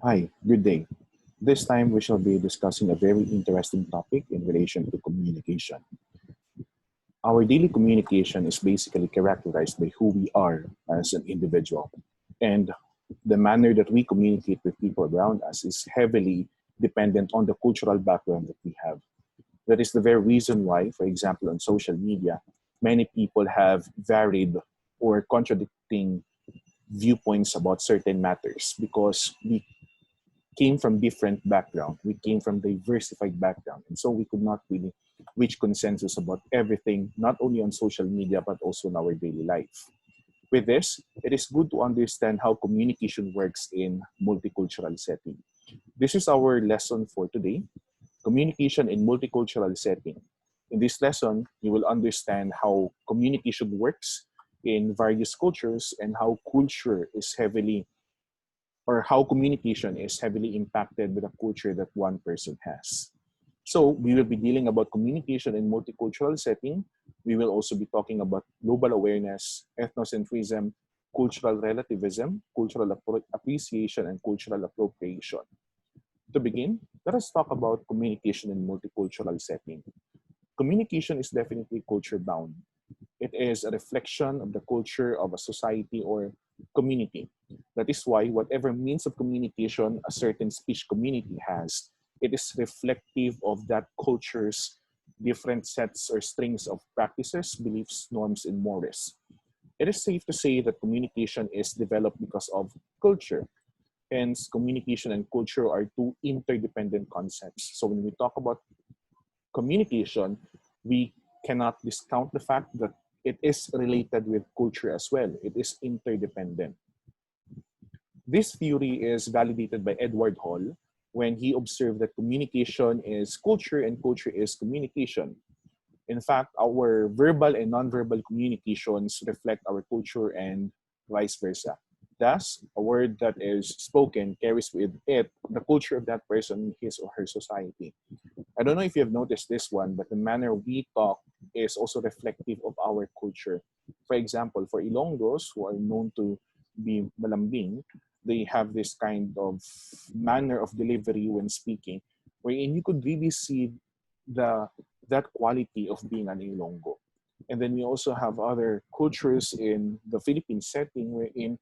Hi, good day. This time we shall be discussing a very interesting topic in relation to communication. Our daily communication is basically characterized by who we are as an individual. And the manner that we communicate with people around us is heavily dependent on the cultural background that we have. That is the very reason why, for example, on social media, many people have varied or contradicting viewpoints about certain matters because we came from different background. We came from diversified background. And so we could not really reach consensus about everything, not only on social media, but also in our daily life. With this, it is good to understand how communication works in multicultural setting. This is our lesson for today, communication in multicultural setting. In this lesson, you will understand how communication works in various cultures and how culture is heavily or how communication is heavily impacted by the culture that one person has. So we will be dealing about communication in multicultural setting. We will also be talking about global awareness, ethnocentrism, cultural relativism, appreciation, and cultural appropriation. To begin, let us talk about communication in multicultural setting. Communication is definitely culture bound. It is a reflection of the culture of a society or community. That is why whatever means of communication a certain speech community has, it is reflective of that culture's different sets or strings of practices, beliefs, norms, and mores. It is safe to say that communication is developed because of culture. Hence, communication and culture are two interdependent concepts. So when we talk about communication, we cannot discount the fact that it is related with culture as well. It is interdependent. This theory is validated by Edward Hall when he observed that communication is culture and culture is communication. In fact, our verbal and nonverbal communications reflect our culture and vice versa. Thus, a word that is spoken carries with it the culture of that person, his or her society. I don't know if you have noticed this one, but the manner we talk is also reflective of our culture. For example, for Ilonggos, who are known to be malambing, they have this kind of manner of delivery when speaking, wherein you could really see the that quality of being an Ilonggo. And then we also have other cultures in the Philippine setting wherein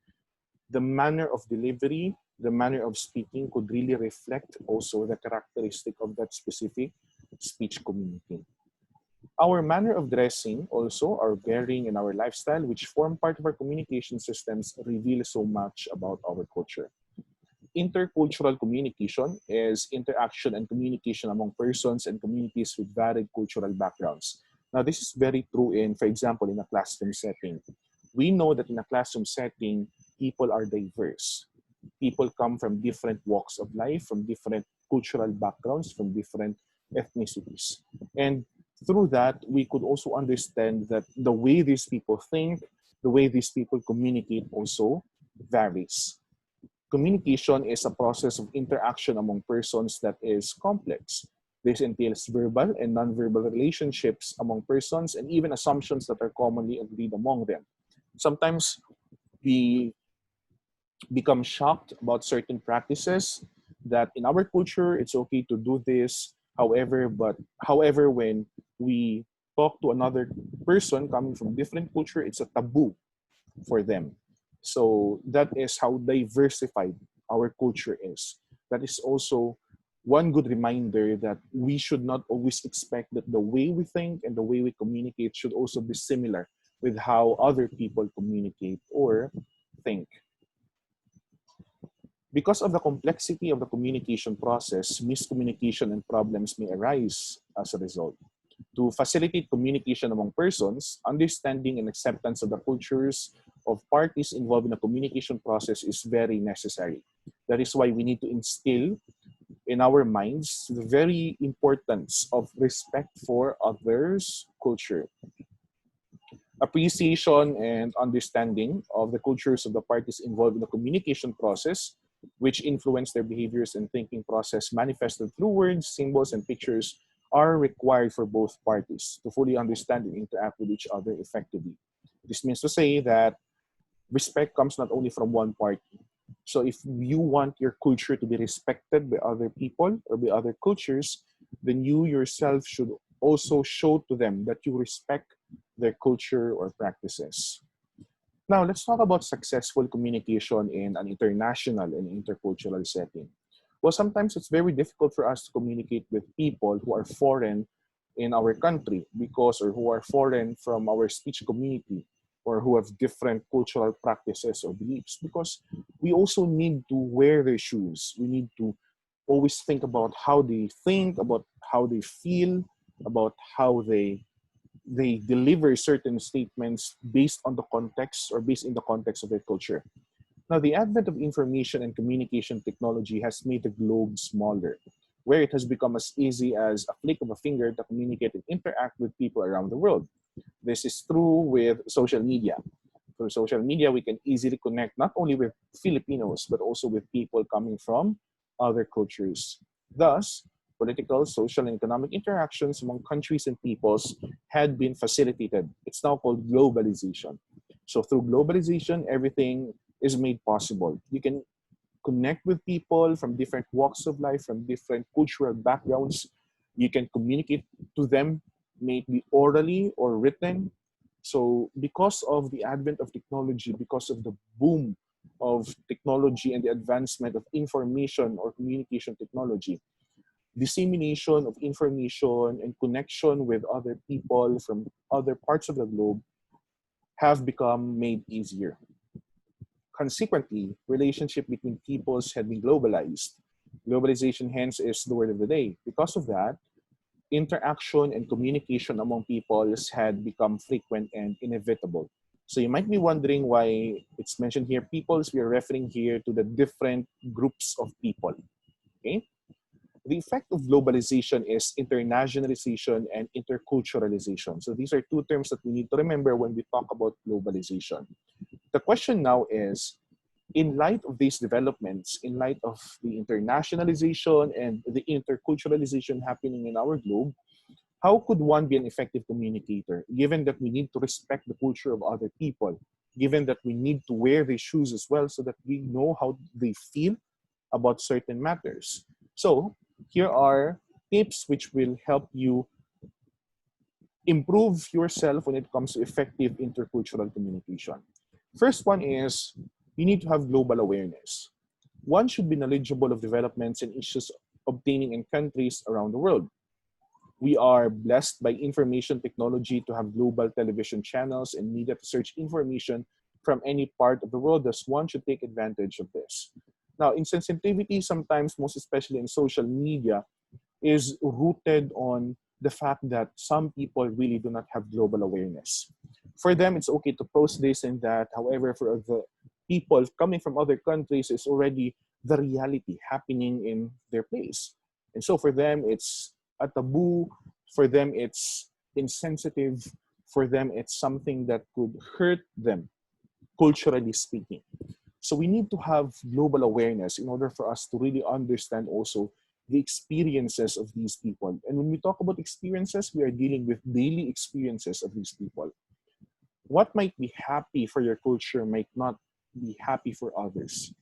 the manner of delivery, the manner of speaking could really reflect also the characteristic of that specific speech community. Our manner of dressing also, our bearing and our lifestyle, which form part of our communication systems, reveal so much about our culture. Intercultural communication is interaction and communication among persons and communities with varied cultural backgrounds. Now, this is very true in, for example, in a classroom setting. We know that in a classroom setting, people are diverse. People come from different walks of life, from different cultural backgrounds, from different ethnicities. And through that, we could also understand that the way these people think, the way these people communicate also varies. Communication is a process of interaction among persons that is complex. This entails verbal and nonverbal relationships among persons and even assumptions that are commonly agreed among them. Sometimes we become shocked about certain practices that in our culture it's okay to do this. However, when we talk to another person coming from different culture, it's a taboo for them. So that is how diversified our culture is. That is also one good reminder that we should not always expect that the way we think and the way we communicate should also be similar with how other people communicate or think. Because of the complexity of the communication process, miscommunication and problems may arise as a result. To facilitate communication among persons, understanding and acceptance of the cultures of parties involved in the communication process is very necessary. That is why we need to instill in our minds the very importance of respect for others' culture. Appreciation and understanding of the cultures of the parties involved in the communication process, which influence their behaviors and thinking process manifested through words, symbols, and pictures, are required for both parties to fully understand and interact with each other effectively. This means to say that respect comes not only from one party. So if you want your culture to be respected by other people or by other cultures, then you yourself should also show to them that you respect their culture or practices. Now, let's talk about successful communication in an international and intercultural setting. Well, sometimes it's very difficult for us to communicate with people who are foreign in our country because, or who are foreign from our speech community, or who have different cultural practices or beliefs, because we also need to wear their shoes. We need to always think about how they think, about how they feel, about how they deliver certain statements based on the context or based in the context of their culture. Now, the advent of information and communication technology has made the globe smaller, where it has become as easy as a flick of a finger to communicate and interact with people around the world. This is true with social media. Through social media, we can easily connect not only with Filipinos, but also with people coming from other cultures. Thus, political, social, and economic interactions among countries and peoples had been facilitated. It's now called globalization. So through globalization, everything is made possible. You can connect with people from different walks of life, from different cultural backgrounds. You can communicate to them, maybe orally or written. So because of the advent of technology, because of the boom of technology and the advancement of information or communication technology, dissemination of information and connection with other people from other parts of the globe have become made easier. Consequently, relationship between peoples had been globalized. Globalization, hence, is the word of the day. Because of that, interaction and communication among peoples had become frequent and inevitable. So you might be wondering why it's mentioned here peoples. We are referring here to the different groups of people. Okay? The effect of globalization is internationalization and interculturalization. So these are two terms that we need to remember when we talk about globalization. The question now is, in light of these developments, in light of the internationalization and the interculturalization happening in our globe, how could one be an effective communicator, given that we need to respect the culture of other people, given that we need to wear their shoes as well so that we know how they feel about certain matters? So here are tips which will help you improve yourself when it comes to effective intercultural communication. First one is, you need to have global awareness. One should be knowledgeable of developments and issues obtaining in countries around the world. We are blessed by information technology to have global television channels and media to search information from any part of the world, thus one should take advantage of this. Now, insensitivity sometimes, most especially in social media, is rooted on the fact that some people really do not have global awareness. For them, it's okay to post this and that. However, for the people coming from other countries, it's already the reality happening in their place. And so for them, it's a taboo. For them, it's insensitive. For them, it's something that could hurt them, culturally speaking. So we need to have global awareness in order for us to really understand also the experiences of these people. And when we talk about experiences, we are dealing with daily experiences of these people. What might be happy for your culture might not be happy for others.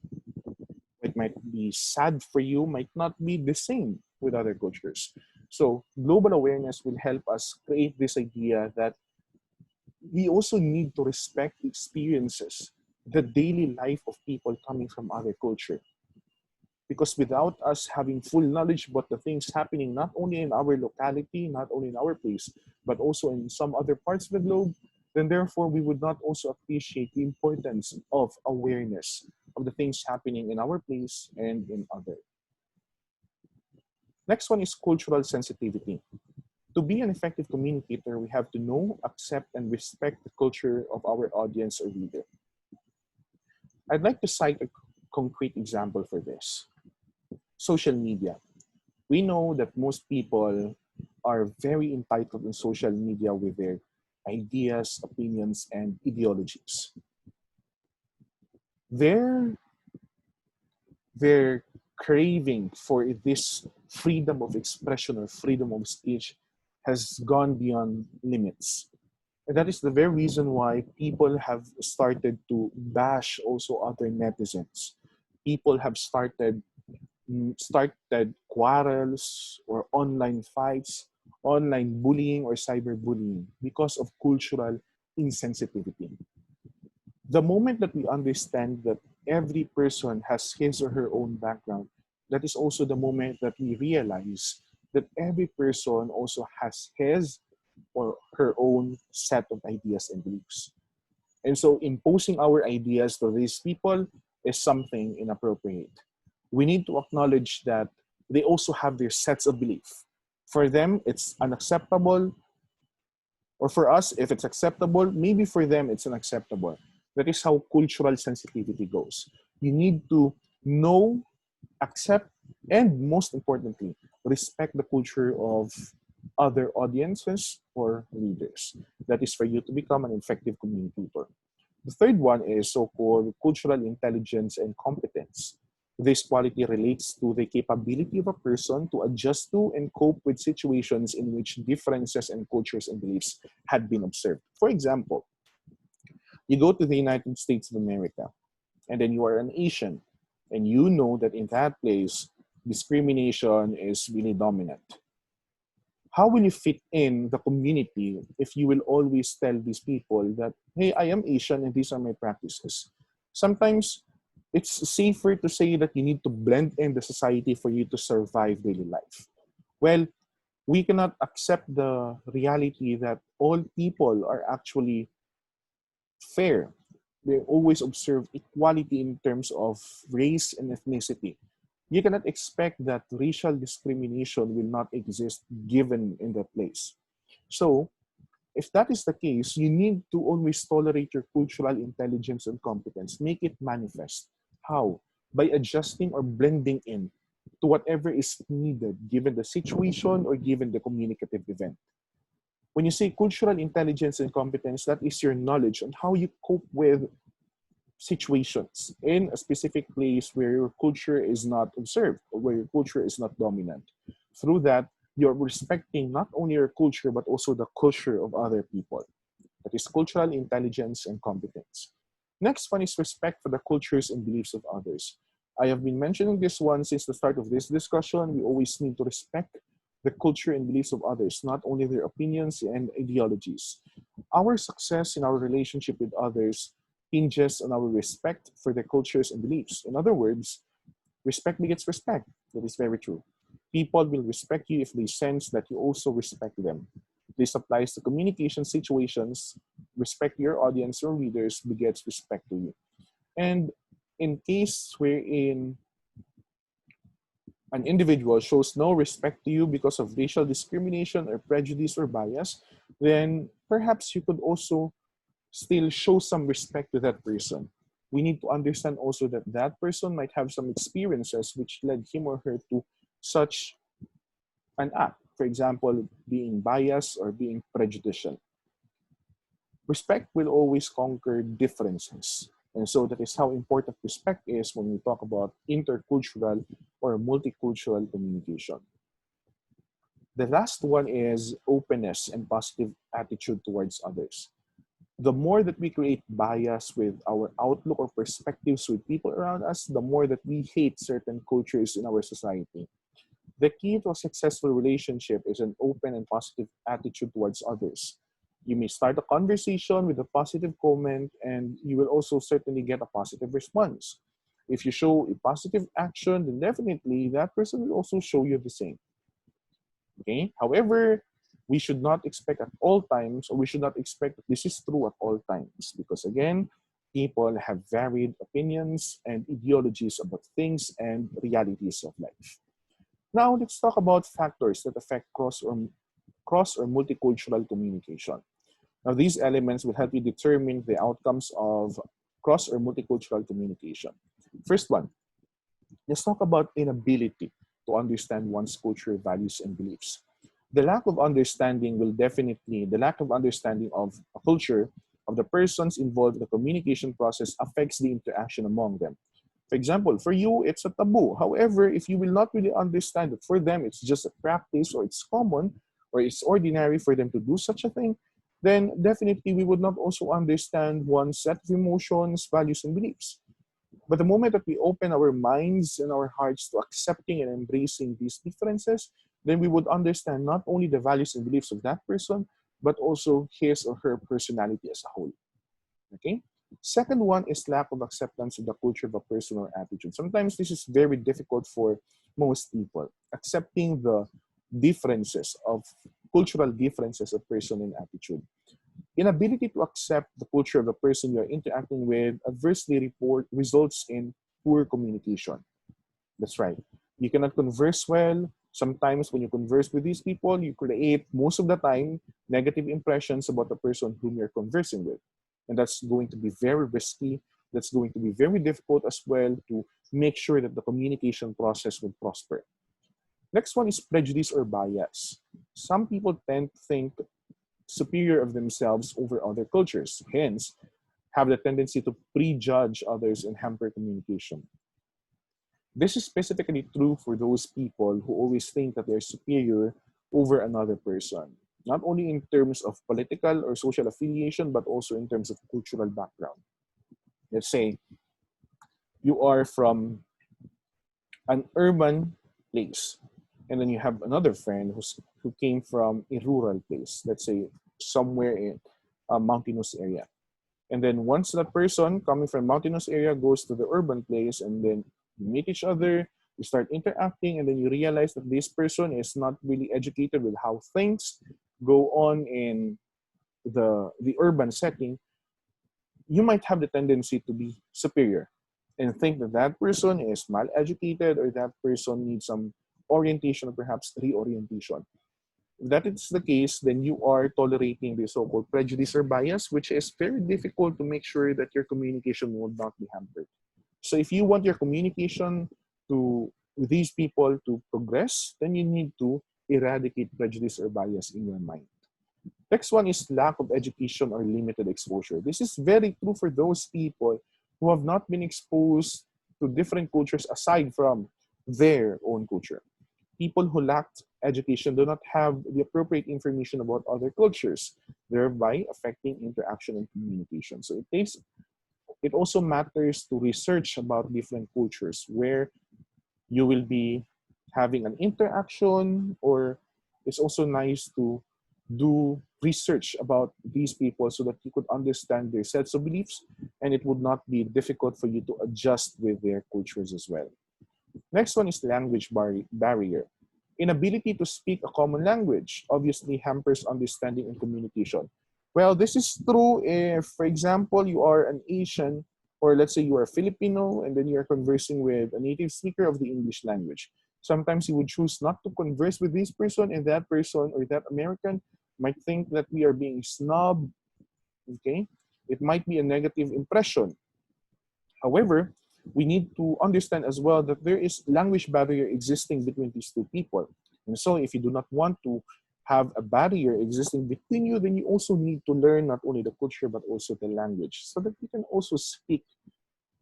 What might be sad for you might not be the same with other cultures. So global awareness will help us create this idea that we also need to respect the experiences, the daily life of people coming from other culture. Because without us having full knowledge about the things happening not only in our locality, not only in our place, but also in some other parts of the globe, then therefore we would not also appreciate the importance of awareness of the things happening in our place and in other. Next one is cultural sensitivity. To be an effective communicator, we have to know, accept, and respect the culture of our audience or reader. I'd like to cite a concrete example for this. Social media. We know that most people are very entitled in social media with their ideas, opinions, and ideologies. Their craving for this freedom of expression or freedom of speech has gone beyond limits. And that is the very reason why people have started to bash also other netizens. people have started quarrels or online fights, online bullying or cyberbullying because of cultural insensitivity. The moment that we understand that every person has his or her own background, that is also the moment that we realize that every person also has his or her own set of ideas and beliefs. And so imposing our ideas to these people is something inappropriate. We need to acknowledge that they also have their sets of belief. For them, it's unacceptable, or for us, if it's acceptable, maybe for them it's unacceptable. That is how cultural sensitivity goes. You need to know, accept, and most importantly, respect the culture of other audiences or readers. That is for you to become an effective communicator. The third one is so-called cultural intelligence and competence. This quality relates to the capability of a person to adjust to and cope with situations in which differences in cultures and beliefs had been observed. For example, you go to the United States of America, and then you are an Asian, and you know that in that place, discrimination is really dominant. How will you fit in the community if you will always tell these people that, hey, I am Asian and these are my practices? Sometimes it's safer to say that you need to blend in the society for you to survive daily life. Well, we cannot accept the reality that all people are actually fair. They always observe equality in terms of race and ethnicity. You cannot expect that racial discrimination will not exist given in that place. So, if that is the case, you need to always tolerate your cultural intelligence and competence. Make it manifest. How? By adjusting or blending in to whatever is needed given the situation or given the communicative event. When you say cultural intelligence and competence, that is your knowledge on how you cope with situations in a specific place where your culture is not observed or where your culture is not dominant. Through that, you're respecting not only your culture but also the culture of other people. That is cultural intelligence and competence. Next one is respect for the cultures and beliefs of others. I have been mentioning this one since the start of this discussion. We always need to respect the culture and beliefs of others, not only their opinions and ideologies. Our success in our relationship with others hinges on our respect for their cultures and beliefs. In other words, respect begets respect. That is very true. People will respect you if they sense that you also respect them. This applies to communication situations. Respect your audience or readers begets respect to you. And in case wherein an individual shows no respect to you because of racial discrimination or prejudice or bias, then perhaps you could also still show some respect to that person. We need to understand also that that person might have some experiences which led him or her to such an act. For example, being biased or being prejudicial. Respect will always conquer differences. And so that is how important respect is when we talk about intercultural or multicultural communication. The last one is openness and positive attitude towards others. The more that we create bias with our outlook or perspectives with people around us, the more that we hate certain cultures in our society. The key to a successful relationship is an open and positive attitude towards others. You may start a conversation with a positive comment and you will also certainly get a positive response. If you show a positive action, then definitely that person will also show you the same. Okay? However, we should not expect at all times, or we should not expect that this is true at all times, because again, people have varied opinions and ideologies about things and realities of life. Now, let's talk about factors that affect cross or multicultural communication. Now, these elements will help you determine the outcomes of cross or multicultural communication. First one, let's talk about inability to understand one's culture, values, and beliefs. The lack of understanding of a culture of the persons involved in the communication process affects the interaction among them. For example, for you, it's a taboo. However, if you will not really understand that for them, it's just a practice or it's common or it's ordinary for them to do such a thing, then definitely we would not also understand one's set of emotions, values, and beliefs. But the moment that we open our minds and our hearts to accepting and embracing these differences, then we would understand not only the values and beliefs of that person, but also his or her personality as a whole. Okay? Second one is lack of acceptance of the culture of a person or attitude. Sometimes this is very difficult for most people, accepting the differences of cultural differences of person and attitude. Inability to accept the culture of the person you're interacting with adversely results in poor communication. That's right. You cannot converse well. Sometimes when you converse with these people, you create most of the time negative impressions about the person whom you're conversing with. And that's going to be very risky. That's going to be very difficult as well to make sure that the communication process will prosper. Next one is prejudice or bias. Some people tend to think superior of themselves over other cultures, hence have the tendency to prejudge others and hamper communication. This is specifically true for those people who always think that they're superior over another person, not only in terms of political or social affiliation, but also in terms of cultural background. Let's say you are from an urban place, and then you have another friend who came from a rural place, let's say somewhere in a mountainous area. And then once that person coming from mountainous area goes to the urban place, and then you meet each other, you start interacting, and then you realize that this person is not really educated with how things go on in the urban setting, you might have the tendency to be superior and think that that person is mal-educated or that person needs some orientation or perhaps reorientation. If that is the case, then you are tolerating the so-called prejudice or bias, which is very difficult to make sure that your communication will not be hampered. So if you want your communication to with these people to progress, then you need to eradicate prejudice or bias in your mind. Next one is lack of education or limited exposure. This is very true for those people who have not been exposed to different cultures aside from their own culture. People who lacked education do not have the appropriate information about other cultures, thereby affecting interaction and communication. So it also matters to research about different cultures where you will be having an interaction, or it's also nice to do research about these people so that you could understand their sets of beliefs and it would not be difficult for you to adjust with their cultures as well. Next one is language barrier. Inability to speak a common language obviously hampers understanding and communication. Well, this is true if, for example, you are an Asian, or let's say you are Filipino, and then you are conversing with a native speaker of the English language. Sometimes you would choose not to converse with this person, and that person or that American might think that we are being snob. Okay? It might be a negative impression. However, we need to understand as well that there is language barrier existing between these two people. And so if you do not want to have a barrier existing between you, then you also need to learn not only the culture, but also the language so that you can also speak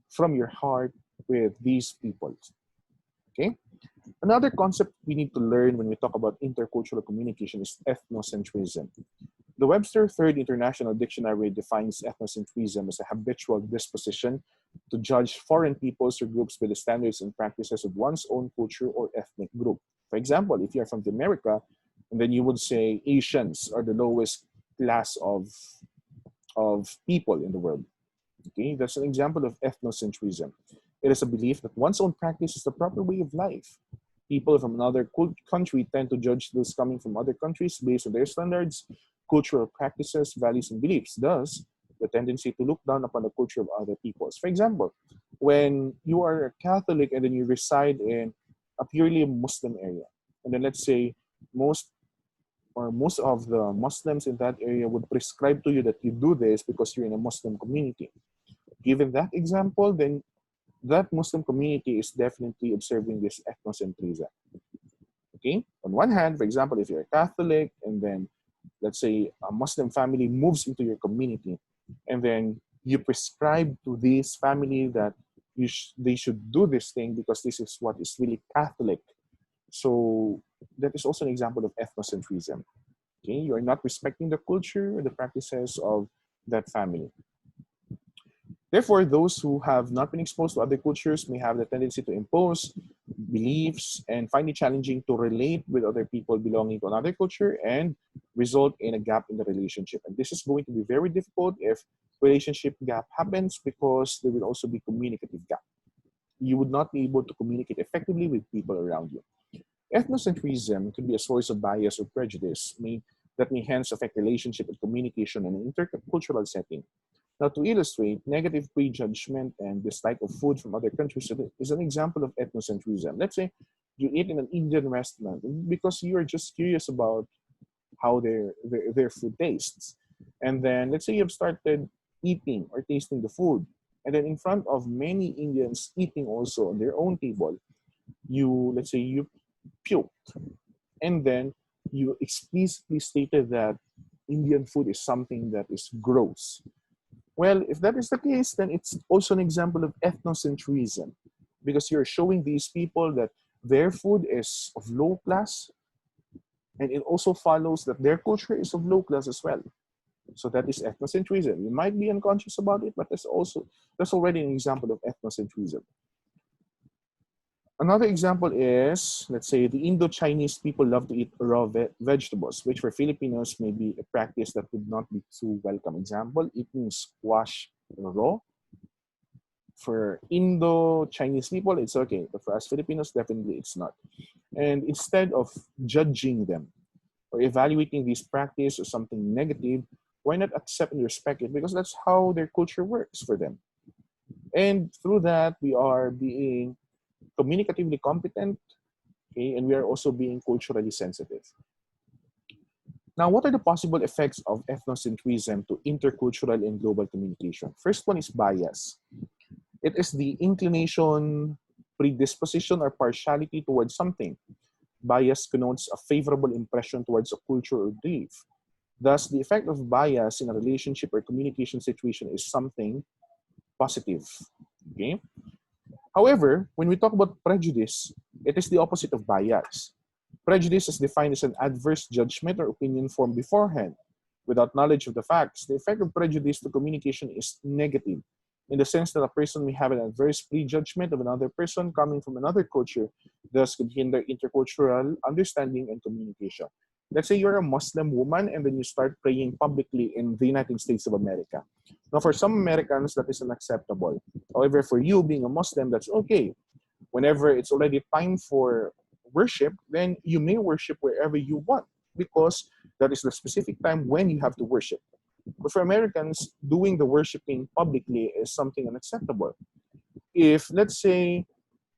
from your heart with these people. Okay? Another concept we need to learn when we talk about intercultural communication is ethnocentrism. The Webster Third International Dictionary defines ethnocentrism as a habitual disposition to judge foreign peoples or groups by the standards and practices of one's own culture or ethnic group. For example, if you're from America, and then you would say Asians are the lowest class of people in the world. Okay, that's an example of ethnocentrism. It is a belief that one's own practice is the proper way of life. People from another country tend to judge those coming from other countries based on their standards, cultural practices, values, and beliefs. Thus, the tendency to look down upon the culture of other peoples. For example, when you are a Catholic and then you reside in a purely Muslim area, and then let's say most of the Muslims in that area would prescribe to you that you do this because you're in a Muslim community. Given that example, then that Muslim community is definitely observing this ethnocentrism. Okay? On one hand, for example, if you're a Catholic and then let's say a Muslim family moves into your community and then you prescribe to this family that they should do this thing because this is what is really Catholic. So that is also an example of ethnocentrism. Okay? You are not respecting the culture or the practices of that family. Therefore, those who have not been exposed to other cultures may have the tendency to impose beliefs and find it challenging to relate with other people belonging to another culture and result in a gap in the relationship. And this is going to be very difficult if relationship gap happens because there will also be communicative gap. You would not be able to communicate effectively with people around you. Ethnocentrism could be a source of bias or prejudice that may hence affect relationship and communication in an intercultural setting. Now, to illustrate, negative prejudgment and dislike of food from other countries is an example of ethnocentrism. Let's say you eat in an Indian restaurant because you are just curious about how their food tastes. And then let's say you've started eating or tasting the food. And then in front of many Indians eating also on their own table, let's say you puked. And then you explicitly stated that Indian food is something that is gross. Well, if that is the case, then it's also an example of ethnocentrism because you're showing these people that their food is of low class, and it also follows that their culture is of low class as well. So that is ethnocentrism. You might be unconscious about it, but that's already an example of ethnocentrism. Another example is, let's say, the Indo-Chinese people love to eat raw vegetables, which for Filipinos may be a practice that would not be too welcome. Example, eating squash raw. For Indo-Chinese people, it's okay. But for us Filipinos, definitely it's not. And instead of judging them or evaluating this practice as something negative, why not accept and respect it? Because that's how their culture works for them. And through that, we are being communicatively competent, okay, and we are also being culturally sensitive. Now, what are the possible effects of ethnocentrism to intercultural and global communication? First one is bias. It is the inclination, predisposition, or partiality towards something. Bias connotes a favorable impression towards a culture or belief. Thus, the effect of bias in a relationship or communication situation is something positive. Okay? However, when we talk about prejudice, it is the opposite of bias. Prejudice is defined as an adverse judgment or opinion formed beforehand. Without knowledge of the facts, the effect of prejudice to communication is negative, in the sense that a person may have an adverse prejudgment of another person coming from another culture, thus could hinder intercultural understanding and communication. Let's say you're a Muslim woman and then you start praying publicly in the United States of America. Now, for some Americans, that is unacceptable. However, for you being a Muslim, that's okay. Whenever it's already time for worship, then you may worship wherever you want because that is the specific time when you have to worship. But for Americans, doing the worshiping publicly is something unacceptable. If, let's say,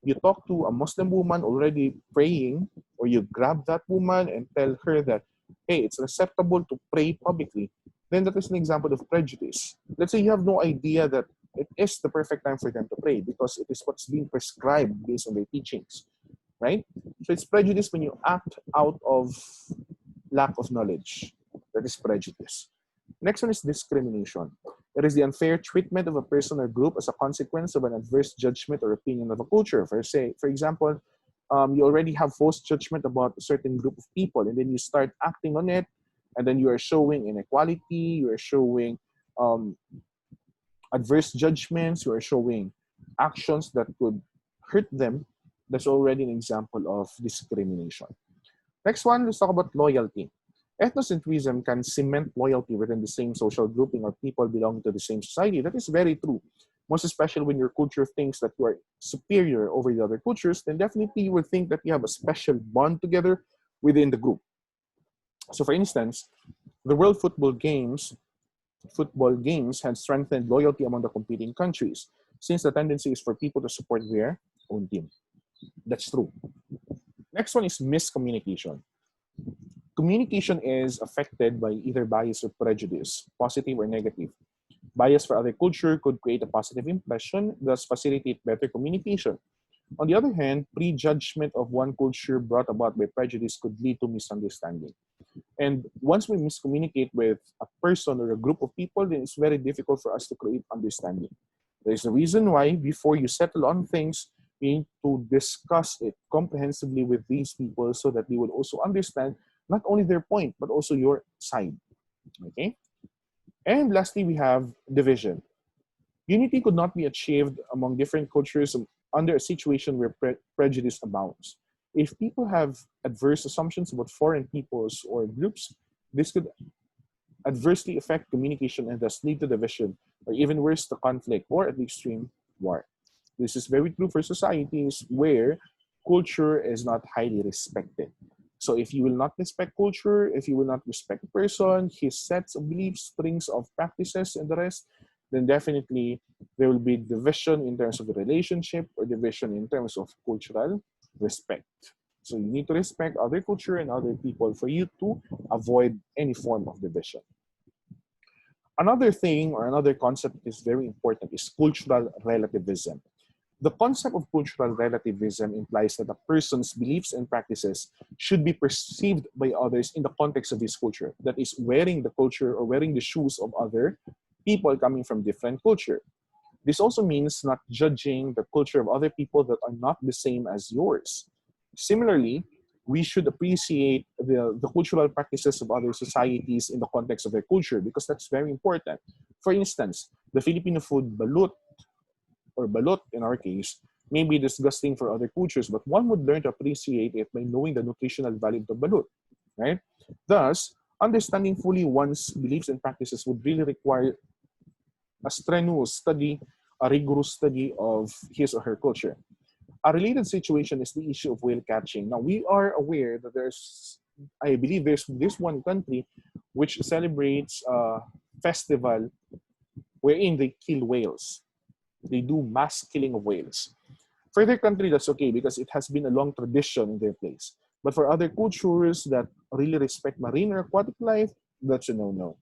you talk to a Muslim woman already praying, or you grab that woman and tell her that, hey, it's acceptable to pray publicly, then that is an example of prejudice. Let's say you have no idea that it is the perfect time for them to pray because it is what's being prescribed based on their teachings, right? So it's prejudice when you act out of lack of knowledge. That is prejudice. Next one is discrimination. It is the unfair treatment of a person or group as a consequence of an adverse judgment or opinion of a culture. For example, you already have false judgment about a certain group of people, and then you start acting on it, and then you are showing inequality, you are showing adverse judgments, you are showing actions that could hurt them. That's already an example of discrimination. Next one, let's talk about loyalty. Ethnocentrism can cement loyalty within the same social grouping or people belonging to the same society. That is very true. Most especially when your culture thinks that you are superior over the other cultures, then definitely you will think that you have a special bond together within the group. So for instance, the World Football Games had strengthened loyalty among the competing countries, since the tendency is for people to support their own team. That's true. Next one is miscommunication. Communication is affected by either bias or prejudice, positive or negative. Bias for other culture could create a positive impression, thus facilitate better communication. On the other hand, prejudgment of one culture brought about by prejudice could lead to misunderstanding. And once we miscommunicate with a person or a group of people, then it's very difficult for us to create understanding. There's a reason why before you settle on things, you need to discuss it comprehensively with these people so that they will also understand not only their point, but also your side. Okay? And lastly, we have division. Unity could not be achieved among different cultures under a situation where prejudice abounds. If people have adverse assumptions about foreign peoples or groups, this could adversely affect communication and thus lead to division, or even worse, to conflict or at the extreme, war. This is very true for societies where culture is not highly respected. So if you will not respect culture, if you will not respect a person, his sets of beliefs, strings of practices, and the rest, then definitely there will be division in terms of the relationship or division in terms of cultural respect. So you need to respect other culture and other people for you to avoid any form of division. Another thing or another concept that is very important is cultural relativism. The concept of cultural relativism implies that a person's beliefs and practices should be perceived by others in the context of his culture. That is, wearing the culture or wearing the shoes of other people coming from different culture. This also means not judging the culture of other people that are not the same as yours. Similarly, we should appreciate the cultural practices of other societies in the context of their culture because that's very important. For instance, the Filipino food balut or balot in our case may be disgusting for other cultures, but one would learn to appreciate it by knowing the nutritional value of the balut, right? Thus, understanding fully one's beliefs and practices would really require a strenuous study, a rigorous study of his or her culture. A related situation is the issue of whale catching. Now, we are aware that I believe there's this one country which celebrates a festival wherein they kill whales. They do mass killing of whales. For their country, that's okay because it has been a long tradition in their place. But for other cultures that really respect marine or aquatic life, that's a no-no.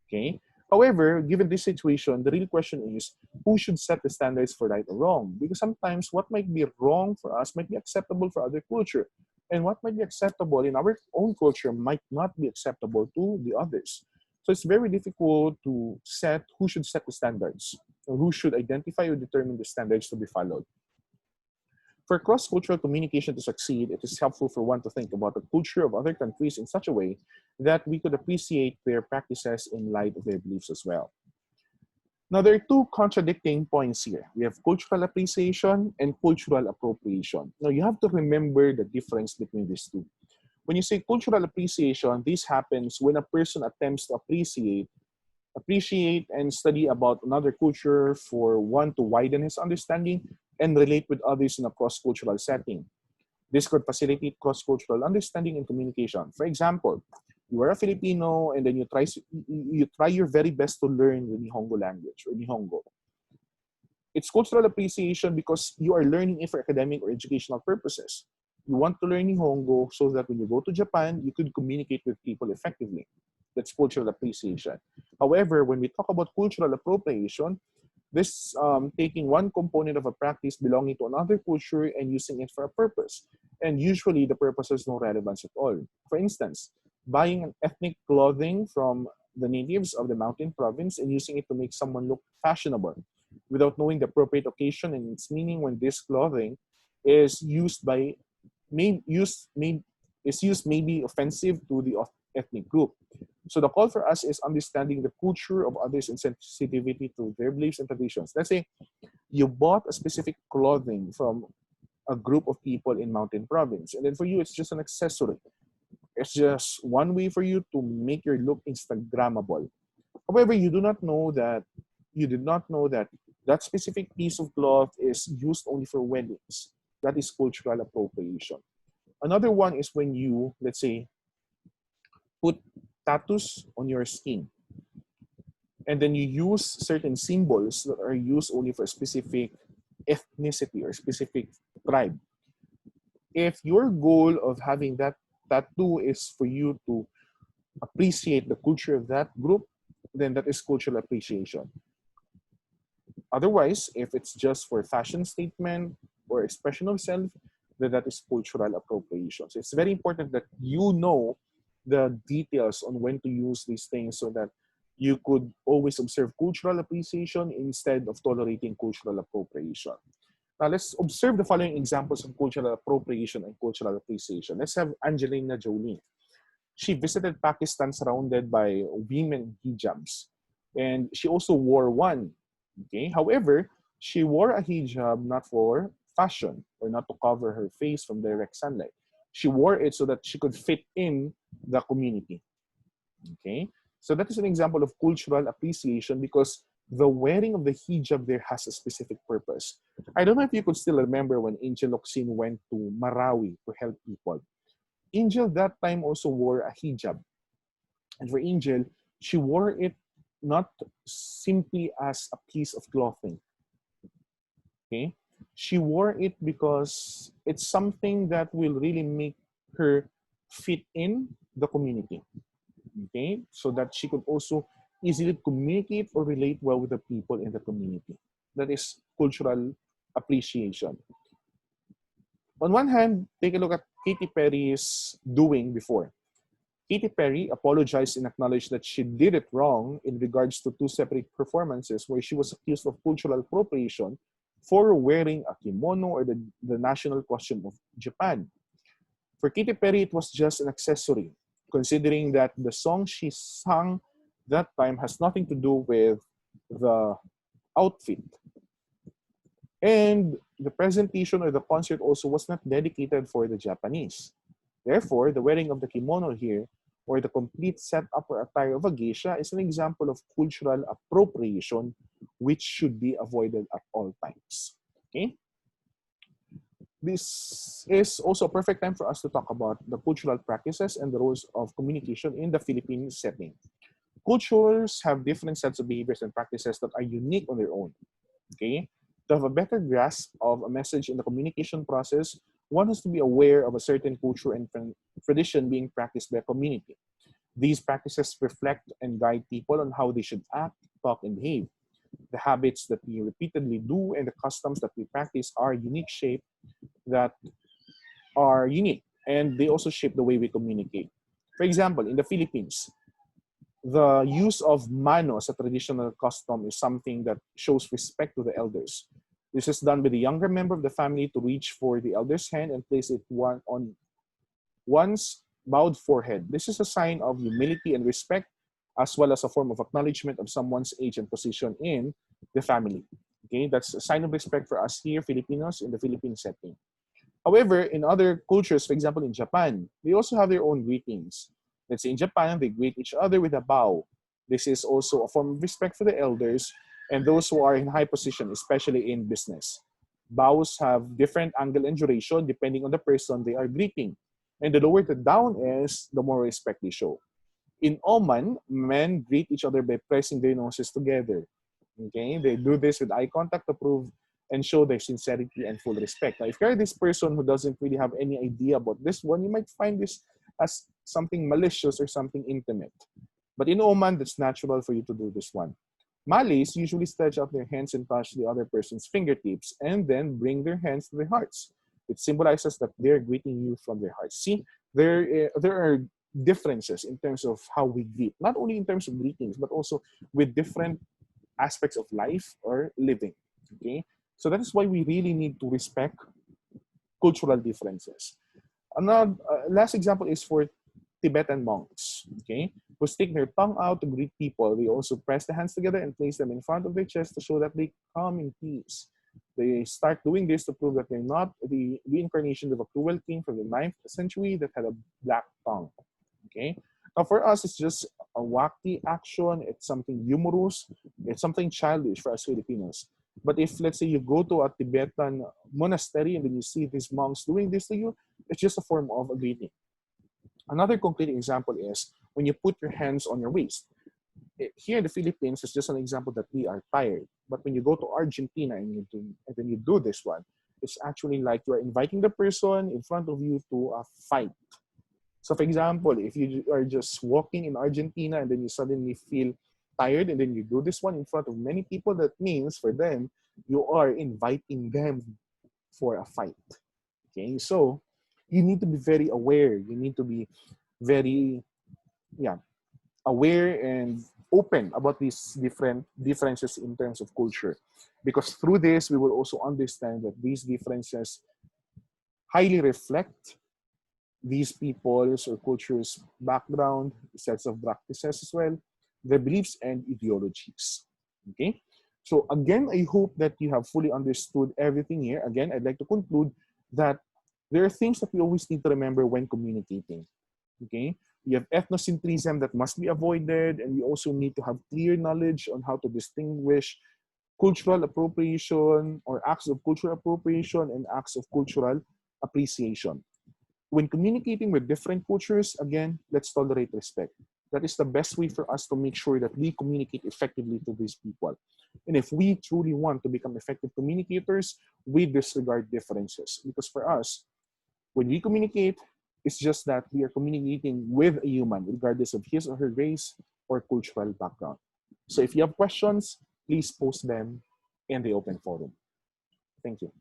Okay? However, given this situation, the real question is who should set the standards for right or wrong? Because sometimes what might be wrong for us might be acceptable for other culture. And what might be acceptable in our own culture might not be acceptable to the others. So it's very difficult to set who should set the standards or who should identify or determine the standards to be followed. For cross-cultural communication to succeed, it is helpful for one to think about the culture of other countries in such a way that we could appreciate their practices in light of their beliefs as well. Now, there are two contradicting points here. We have cultural appreciation and cultural appropriation. Now, you have to remember the difference between these two. When you say cultural appreciation, this happens when a person attempts to appreciate and study about another culture for one to widen his understanding and relate with others in a cross-cultural setting. This could facilitate cross-cultural understanding and communication. For example, you are a Filipino and then you try your very best to learn the Nihongo language or Nihongo. It's cultural appreciation because you are learning it for academic or educational purposes. You want to learn Nihongo so that when you go to Japan, you could communicate with people effectively. That's cultural appreciation. However, when we talk about cultural appropriation, this taking one component of a practice belonging to another culture and using it for a purpose. And usually the purpose has no relevance at all. For instance, buying an ethnic clothing from the natives of the mountain province and using it to make someone look fashionable without knowing the appropriate occasion and its meaning when this clothing is used may be offensive to the ethnic group. So the call for us is understanding the culture of others and sensitivity to their beliefs and traditions. Let's say you bought a specific clothing from a group of people in mountain province, and then for you it's just an accessory. It's just one way for you to make your look Instagrammable. However, you did not know that that specific piece of cloth is used only for weddings. That is cultural appropriation. Another one is when you, let's say, put tattoos on your skin. And then you use certain symbols that are used only for a specific ethnicity or specific tribe. If your goal of having that tattoo is for you to appreciate the culture of that group, then that is cultural appreciation. Otherwise, if it's just for fashion statement or expression of self, then that is cultural appropriation. So it's very important that you know the details on when to use these things so that you could always observe cultural appreciation instead of tolerating cultural appropriation. Now let's observe the following examples of cultural appropriation and cultural appreciation. Let's have Angelina Jolie. She visited Pakistan surrounded by women hijabs. And she also wore one Okay. However, she wore a hijab not for fashion or not to cover her face from direct sunlight. She wore it so that she could fit in the community. Okay. So that is an example of cultural appreciation because the wearing of the hijab there has a specific purpose. I don't know if you could still remember when Angel Locsin went to Marawi to help people. Angel that time also wore a hijab. And for Angel, she wore it not simply as a piece of clothing. Okay? She wore it because it's something that will really make her fit in the community. Okay? So that she could also easily communicate or relate well with the people in the community. That is cultural appreciation. On one hand, take a look at Katy Perry's doing before. Katy Perry apologized and acknowledged that she did it wrong in regards to two separate performances where she was accused of cultural appropriation for wearing a kimono or the national costume of Japan. For Katy Perry, it was just an accessory, considering that the song she sang that time has nothing to do with the outfit. And the presentation or the concert also was not dedicated for the Japanese. Therefore, the wearing of the kimono here, or the complete setup or attire of a geisha, is an example of cultural appropriation, which should be avoided at all times. Okay? This is also a perfect time for us to talk about the cultural practices and the roles of communication in the Philippine setting. Cultures have different sets of behaviors and practices that are unique on their own. Okay? To have a better grasp of a message in the communication process, one has to be aware of a certain culture and tradition being practiced by a community. These practices reflect and guide people on how they should act, talk, and behave. The habits that we repeatedly do and the customs that we practice are unique shape that are unique, and they also shape the way we communicate. For example, in the Philippines, the use of mano as a traditional custom is something that shows respect to the elders. This is done by the younger member of the family to reach for the elder's hand and place it on one's bowed forehead. This is a sign of humility and respect, as well as a form of acknowledgement of someone's age and position in the family. Okay, that's a sign of respect for us here, Filipinos, in the Philippine setting. However, in other cultures, for example, in Japan, they also have their own greetings. Let's say in Japan, they greet each other with a bow. This is also a form of respect for the elders and those who are in high position, especially in business. Bows have different angle and duration depending on the person they are greeting. And the lower the down is, the more respect they show. In Oman, men greet each other by pressing their noses together. Okay, they do this with eye contact to prove and show their sincerity and full respect. Now, if you're this person who doesn't really have any idea about this one, you might find this as something malicious or something intimate. But in Oman, that's natural for you to do this one. Malays usually stretch out their hands and touch the other person's fingertips and then bring their hands to their hearts. It symbolizes that they're greeting you from their hearts. See, there are differences in terms of how we greet, not only in terms of greetings, but also with different aspects of life or living. Okay, so that is why we really need to respect cultural differences. Another last example is for Tibetan monks, okay, who stick their tongue out to greet people. They also press the hands together and place them in front of their chest to show that they come in peace. They start doing this to prove that they're not the reincarnation of a cruel king from the 9th century that had a black tongue. Okay, now for us, it's just a wacky action. It's something humorous. It's something childish for us Filipinos. But if, let's say, you go to a Tibetan monastery and then you see these monks doing this to you, it's just a form of a greeting. Another concrete example is when you put your hands on your waist. Here in the Philippines, it's just an example that we are tired. But when you go to Argentina and then you do this one, it's actually like you are inviting the person in front of you to a fight. So for example, if you are just walking in Argentina and then you suddenly feel tired and then you do this one in front of many people, that means for them, you are inviting them for a fight. Okay, so you need to be very aware. You need to be very, aware and open about these different differences in terms of culture. Because through this, we will also understand that these differences highly reflect these people's or cultures' background, sets of practices as well, their beliefs and ideologies. Okay? So again, I hope that you have fully understood everything here. Again, I'd like to conclude that there are things that we always need to remember when communicating. Okay? We have ethnocentrism that must be avoided, and we also need to have clear knowledge on how to distinguish cultural appropriation or acts of cultural appropriation and acts of cultural appreciation. When communicating with different cultures, again, let's tolerate respect. That is the best way for us to make sure that we communicate effectively to these people. And if we truly want to become effective communicators, we disregard differences. Because for us, when we communicate, it's just that we are communicating with a human, regardless of his or her race or cultural background. So if you have questions, please post them in the open forum. Thank you.